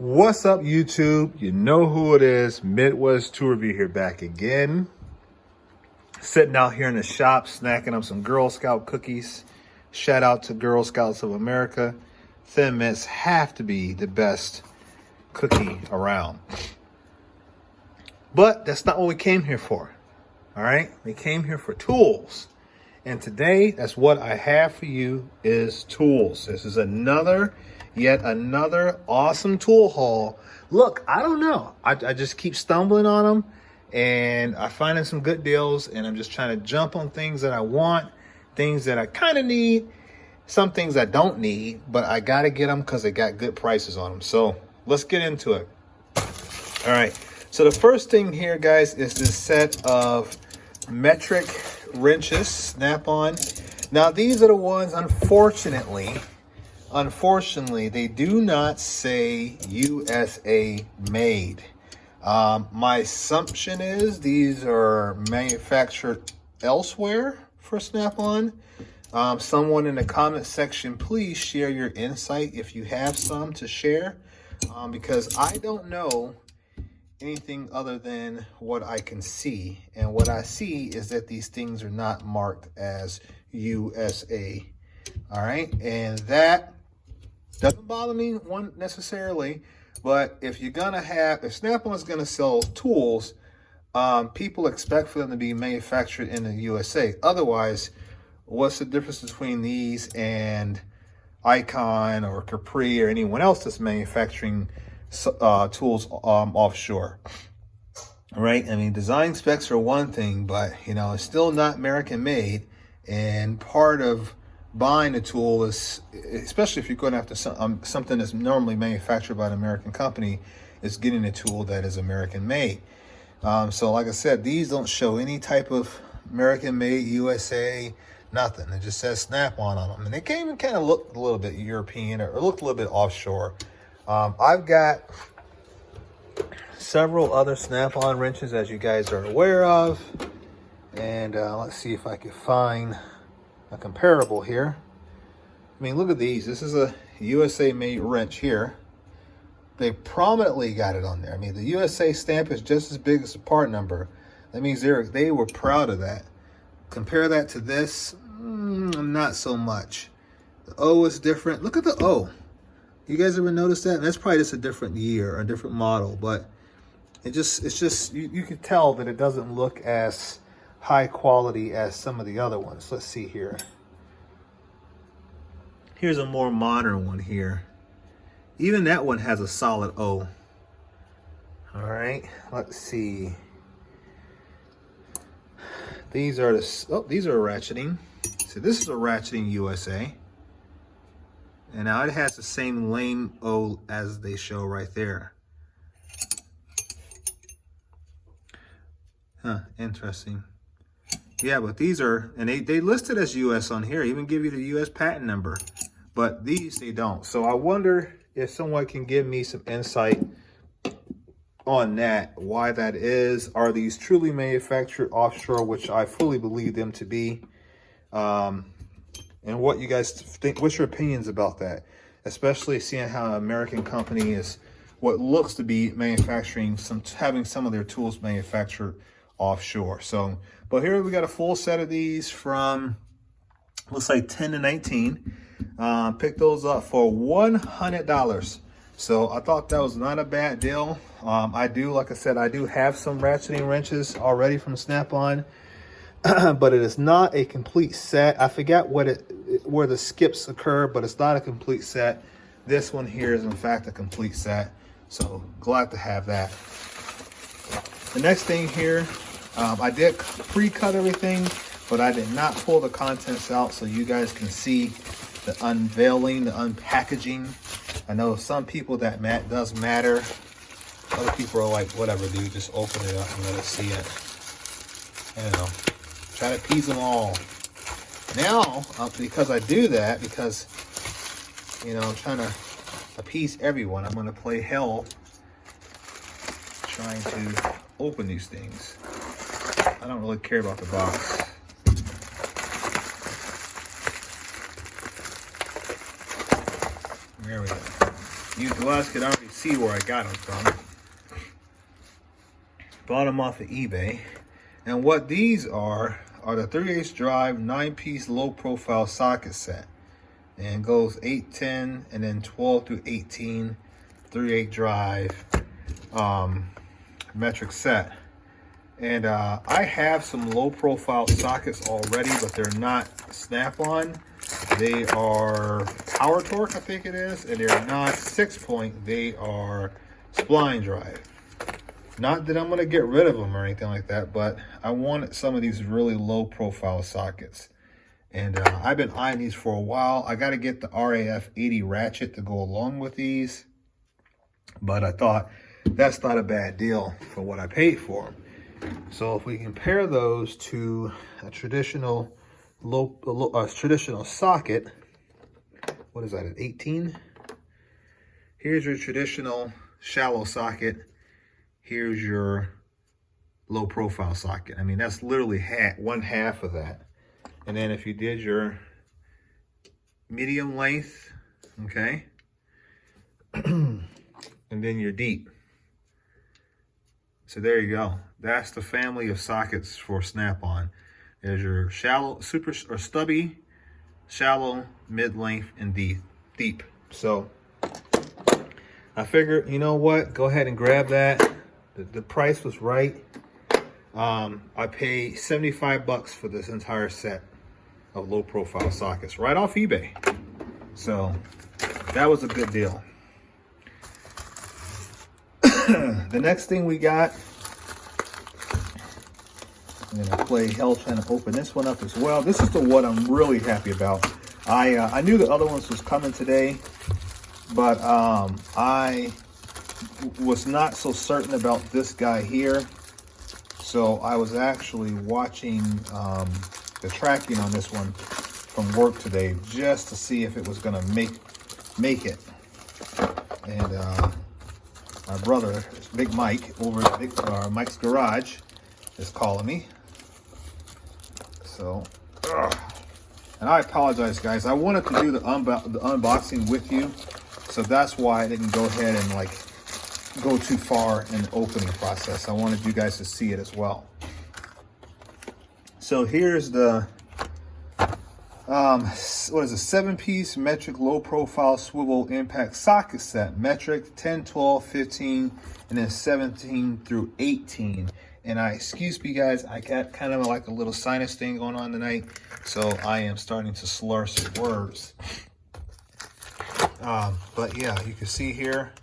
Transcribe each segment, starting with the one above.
What's up, YouTube? You know who it is. Midwest Tour Review here, back again. Sitting out here in the shop, snacking on some Girl Scout cookies. Shout out to Girl Scouts of America. Thin Mints have to be the best cookie around. But that's not what we came here for. All right? We came here for tools. And today, that's what I have for you, is tools. This is yet another awesome tool haul. Look, I don't know. I just keep stumbling on them, and I find some good deals, and I'm just trying to jump on things that I want, things that I kind of need, some things I don't need, but I got to get them because they got good prices on them. So let's get into it. All right. So the first thing here, guys, is this set of metric wrenches, Snap-on. Now, these are the ones, unfortunately, they do not say USA made. My assumption is these are manufactured elsewhere for Snap-on. Someone in the comment section, please share your insight if you have some to share, because I don't know anything other than what I can see. And what I see is that these things are not marked as USA. All right, and that doesn't bother me necessarily, but if Snap-on is gonna sell tools, people expect for them to be manufactured in the USA. Otherwise, what's the difference between these and Icon or Capri or anyone else that's manufacturing tools offshore? All right, I mean, design specs are one thing, but it's still not American made. And part of buying a tool is, especially if you're going after something that's normally manufactured by an American company, is getting a tool that is American made. So like I said, these don't show any type of American made, USA, nothing. It just says Snap-on them. And they can even kind of look a little bit European or look a little bit offshore. I've got several other Snap-on wrenches, as you guys are aware of. And let's see if I can find a comparable here. I mean, look at these. This is a USA made wrench here. They prominently got it on there. I mean, the USA stamp is just as big as the part number. That means they were proud of that. Compare that to this, not so much. The O is different. Look at the O. You guys ever notice that? And that's probably just a different year or a different model, but it's just you can tell that it doesn't look as high quality as some of the other ones. Let's see here. Here's a more modern one here. Even that one has a solid O. All right, let's see. These are ratcheting. So this is a ratcheting USA. And now it has the same lame O as they show right there. Huh, interesting. Yeah, but these are, and they listed as US on here, even give you the US patent number, but these they don't. So I wonder if someone can give me some insight on that, why that is. Are these truly manufactured offshore, which I fully believe them to be? And what you guys think, what's your opinions about that? Especially seeing how an American company is what looks to be manufacturing having some of their tools manufactured offshore. So, but here we got a full set of these from, looks like 10 to 19. Picked those up for $100. So I thought that was not a bad deal. Like I said, I do have some ratcheting wrenches already from Snap-on, but it is not a complete set. I forgot where the skips occur, but it's not a complete set. This one here is in fact a complete set. So glad to have that. The next thing here, I did pre-cut everything, but I did not pull the contents out so you guys can see the unveiling, the unpackaging. I know some people that does matter. Other people are like, whatever, dude, just open it up and let us see it. Try to appease them all. Now, because I do that, because I'm trying to appease everyone, I'm going to play hell trying to open these things. I don't really care about the box. There we go. You guys can already see where I got them from. Bought them off of eBay. And what these are the 3/8 drive 9-piece low profile socket set. And it goes 8, 10, and then 12 through 18, 3/8 drive metric set. And I have some low profile sockets already, but they're not snap-on. They are Power Torque, I think it is, and they're not 6-point. They are spline drive. Not that I'm going to get rid of them or anything like that, but I wanted some of these really low profile sockets. And I've been eyeing these for a while. I got to get the RAF 80 ratchet to go along with these. But I thought that's not a bad deal for what I paid for them. So if we compare those to a traditional traditional socket, what is that, an 18? Here's your traditional shallow socket. Here's your low profile socket. I mean, that's literally one half of that. And then if you did your medium length, okay, and then your deep. So there you go. That's the family of sockets for snap-on. There's your shallow, super or stubby, shallow, mid-length, and deep. So I figured, you know what? Go ahead and grab that. The price was right. I paid $75 for this entire set of low profile sockets right off eBay. So that was a good deal. The next thing we got, I'm gonna play hell trying to open this one up as well. This is the one I'm really happy about. I knew the other ones was coming today, but I was not so certain about this guy here. So I was actually watching the tracking on this one from work today just to see if it was gonna make it. And my brother, Big Mike, over at Mike's Garage, is calling me. So, and I apologize, guys. I wanted to do the unboxing with you, so that's why I didn't go ahead and like go too far in the opening process. I wanted you guys to see it as well. So here's the what is a 7-piece metric low profile swivel impact socket set. Metric 10, 12, 15, and then 17 through 18. And excuse me guys, I got kind of like a little sinus thing going on tonight, so I am starting to slur some words. But yeah, you can see here,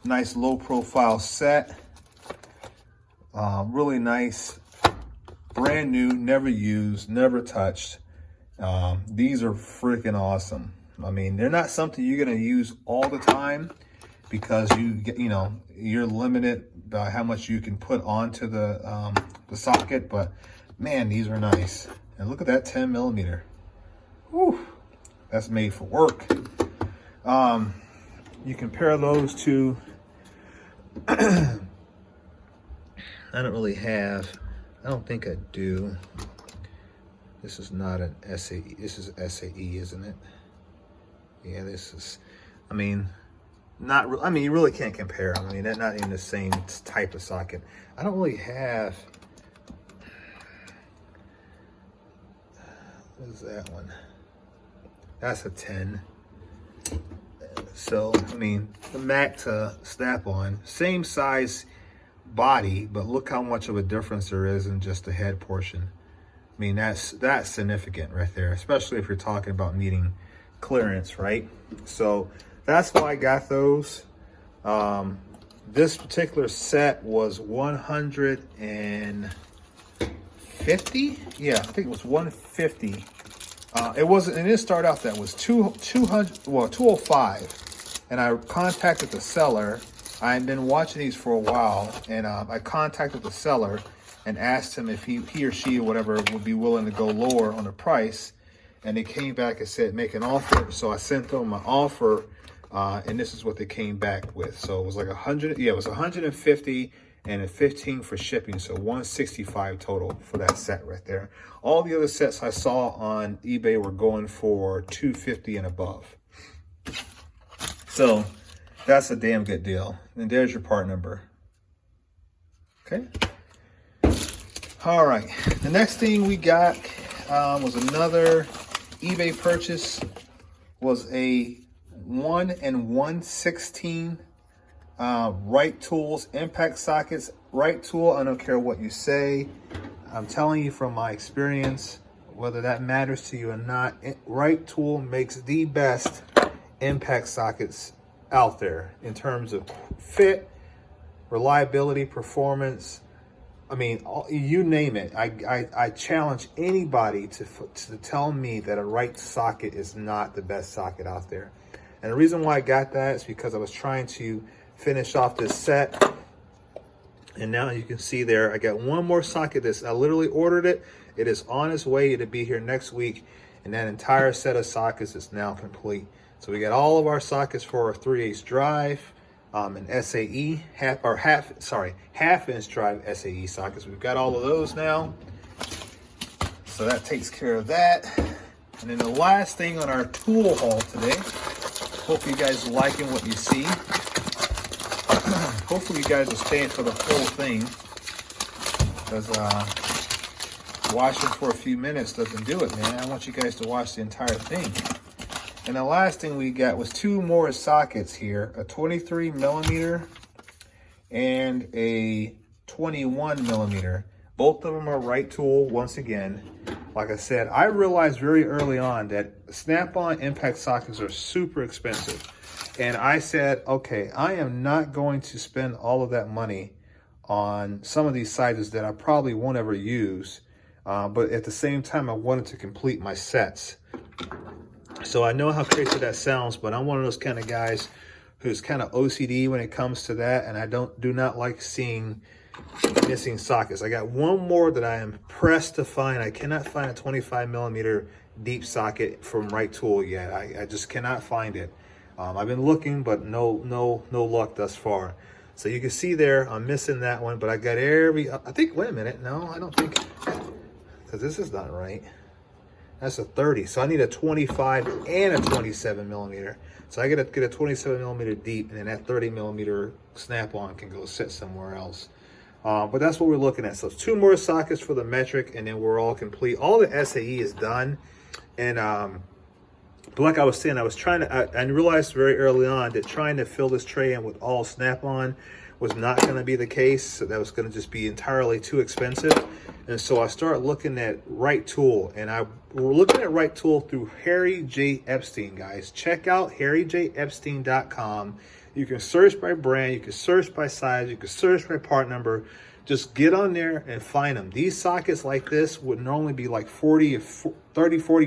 nice low profile set. Really nice, brand new, never used, never touched. These are freaking awesome. I mean, they're not something you're gonna use all the time because you're limited by how much you can put onto the socket. But man, these are nice. And look at that 10 millimeter. Whew, that's made for work. You compare those to. I don't think I do. This is not an SAE. This is SAE, isn't it? Yeah, this is, I mean, you really can't compare. I mean, they're not in the same type of socket. I don't really have, what is that one? That's a 10. So, I mean, the Mac to snap-on, same size body, but look how much of a difference there is in just the head portion. I mean, that's significant right there, especially if you're talking about needing clearance, right? So that's why I got those. This particular set was 150. Yeah, I think it was 150. It wasn't, and it started out that was 205. And I contacted the seller. I had been watching these for a while, and I contacted the seller and asked him if he or she or whatever would be willing to go lower on the price. And they came back and said, make an offer. So I sent them my offer, and this is what they came back with. So it was like 100, yeah, it was 150 and a 15 for shipping. So 165 total for that set right there. All the other sets I saw on eBay were going for 250 and above. So That's a damn good deal. And there's your part number. Okay. All right. The next thing we got was another eBay purchase. Was a 1 1/16 right tools impact sockets. Right tool, I don't care what you say. I'm telling you from my experience, whether that matters to you or not, right tool makes the best impact sockets out there in terms of fit, reliability, performance. I mean, you name it. I challenge anybody to tell me that a right socket is not the best socket out there. And the reason why I got that is because I was trying to finish off this set. And now you can see there, I got one more socket. I literally ordered it. It is on its way to be here next week. And that entire set of sockets is now complete. So we got all of our sockets for our 3/8 drive. An SAE, half-inch drive SAE sockets. We've got all of those now. So that takes care of that. And then the last thing on our tool haul today, hope you guys are liking what you see. Hopefully you guys are staying for the whole thing, because watching for a few minutes doesn't do it, man. I want you guys to watch the entire thing. And the last thing we got was two more sockets here, a 23 millimeter and a 21 millimeter. Both of them are right tool once again. Like I said, I realized very early on that Snap-on impact sockets are super expensive. And I said, okay, I am not going to spend all of that money on some of these sizes that I probably won't ever use. But at the same time, I wanted to complete my sets. So I know how crazy that sounds, but I'm one of those kind of guys who's kind of OCD when it comes to that, and I do not like seeing missing sockets. I got one more that I am pressed to find. I cannot find a 25 millimeter deep socket from Right Tool yet. I just cannot find it. I've been looking, but no luck thus far. So you can see there, I'm missing that one, but I got I think, wait a minute, no, I don't think, because this is not right. That's a 30. So I need a 25 and a 27 millimeter. So I get a 27 millimeter deep, and then that 30 millimeter Snap-on can go sit somewhere else. But that's what we're looking at. So 2 more sockets for the metric, and then we're all complete. All the SAE is done. And but like I was saying, I realized very early on that trying to fill this tray in with all Snap-on was not going to be the case. So that was going to just be entirely too expensive. And so I started looking at Right Tool, and we're looking at Right Tool through Harry J. Epstein, guys. Check out harryjepstein.com. You can search by brand, you can search by size, you can search by part number. Just get on there and find them. These sockets like this would normally be like 40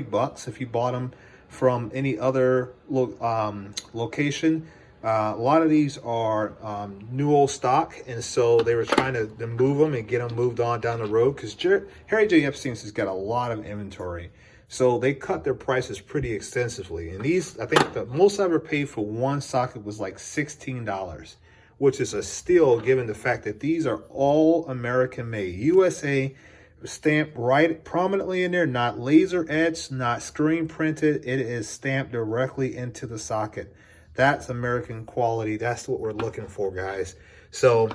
bucks if you bought them from any other location. A lot of these are new old stock, and so they were trying to move them and get them moved on down the road, because Harry J. Epstein's has got a lot of inventory. So they cut their prices pretty extensively. And these, I think the most I ever paid for one socket was like $16, which is a steal given the fact that these are all American made. USA stamped right prominently in there, not laser etched, not screen printed. It is stamped directly into the socket. That's American quality. That's what we're looking for, guys. So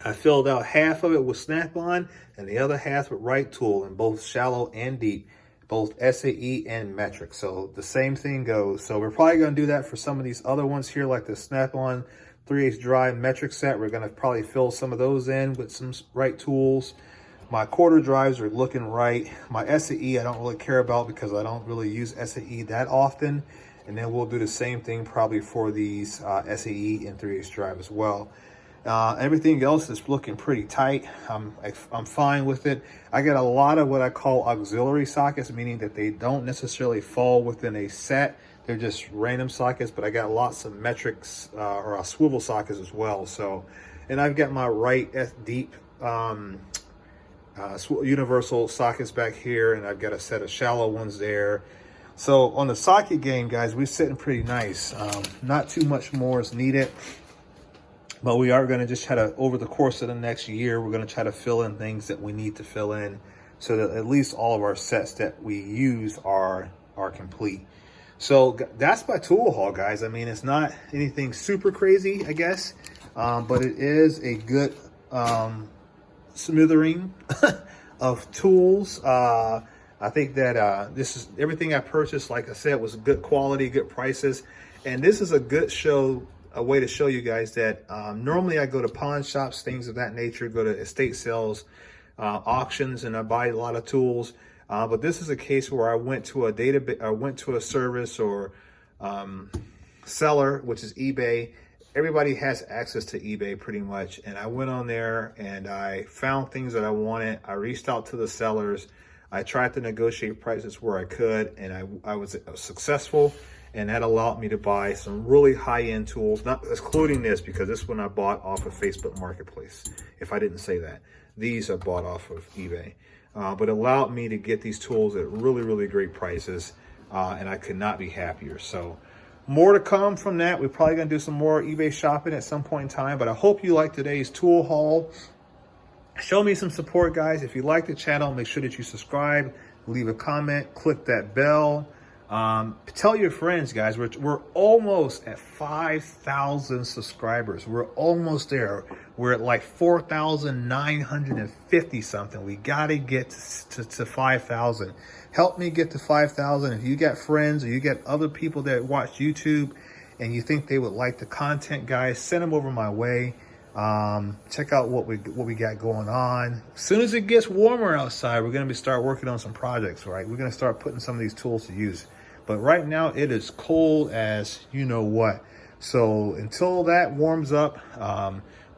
I filled out half of it with Snap-on and the other half with Right Tool in both shallow and deep, both SAE and metric. So the same thing goes. So we're probably going to do that for some of these other ones here, like the Snap-on 3/8 drive metric set. We're going to probably fill some of those in with some Right Tools. My quarter drives are looking right. My SAE I don't really care about because I don't really use SAE that often. And then we'll do the same thing probably for these SAE and 3/8 drive as well. Everything else is looking pretty tight. I'm fine with it. I got a lot of what I call auxiliary sockets, meaning that they don't necessarily fall within a set. They're just random sockets, but I got lots of metrics or swivel sockets as well. So, and I've got my right deep universal sockets back here, and I've got a set of shallow ones there. So on the socket game, guys, we're sitting pretty nice. Not too much more is needed, but we are going to just try to, over the course of the next year, we're going to try to fill in things that we need to fill in so that at least all of our sets that we use are complete. So that's my tool haul, guys. I mean, it's not anything super crazy, I guess, but it is a good smattering of tools. I think that this is everything I purchased, like I said, was good quality, good prices. And this is a good a way to show you guys that normally I go to pawn shops, things of that nature, go to estate sales, auctions, and I buy a lot of tools. But this is a case where I went to a database, I went to a service or seller, which is eBay. Everybody has access to eBay pretty much. And I went on there and I found things that I wanted. I reached out to the sellers. I tried to negotiate prices where I could, and I was successful. And that allowed me to buy some really high-end tools, not excluding this, because this one I bought off of Facebook Marketplace. If I didn't say that, these I bought off of eBay. But allowed me to get these tools at really, really great prices, and I could not be happier. So more to come from that. We're probably going to do some more eBay shopping at some point in time, but I hope you like today's tool haul. Show me some support, guys. If you like the channel, make sure that you subscribe, leave a comment, click that bell. Tell your friends, guys. We're almost at 5,000 subscribers. We're almost there. We're at like 4,950 something. We got to get to 5,000. Help me get to 5,000. If you got friends or you got other people that watch YouTube and you think they would like the content, guys, send them over my way. Check out what we got going on. As soon as it gets warmer outside, we're going to start working on some projects, right? We're going to start putting some of these tools to use. But right now it is cold as you know what. So until that warms up,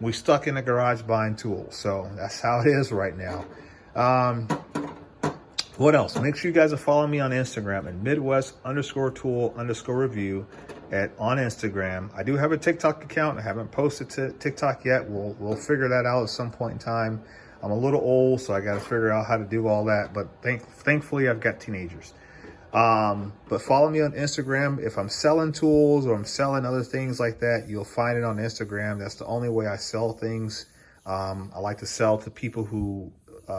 we're stuck in the garage buying tools. So that's how it is right now. What else? Make sure you guys are following me on Instagram at Midwest_tool_review on Instagram. I do have a TikTok account. I haven't posted to TikTok yet. We'll figure that out at some point in time. I'm a little old, so I got to figure out how to do all that. But thankfully, I've got teenagers. But follow me on Instagram. If I'm selling tools or I'm selling other things like that, you'll find it on Instagram. That's the only way I sell things. I like to sell to people who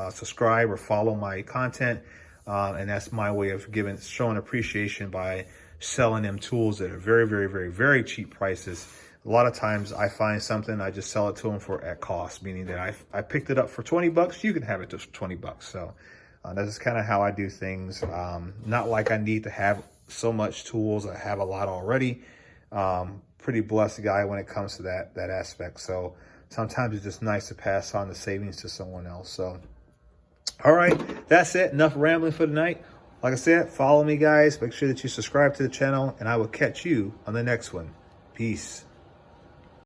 subscribe or follow my content. And that's my way of showing appreciation by selling them tools that are very, very, very, very cheap prices. A lot of times I find something, I just sell it to them at cost, meaning that I picked it up for 20 bucks. You can have it for 20 bucks. So that's kind of how I do things. Not like I need to have so much tools. I have a lot already. Pretty blessed guy when it comes to that aspect. So sometimes it's just nice to pass on the savings to someone else. So, all right, that's it. Enough rambling for tonight. Like I said, follow me, guys. Make sure that you subscribe to the channel, and I will catch you on the next one. Peace.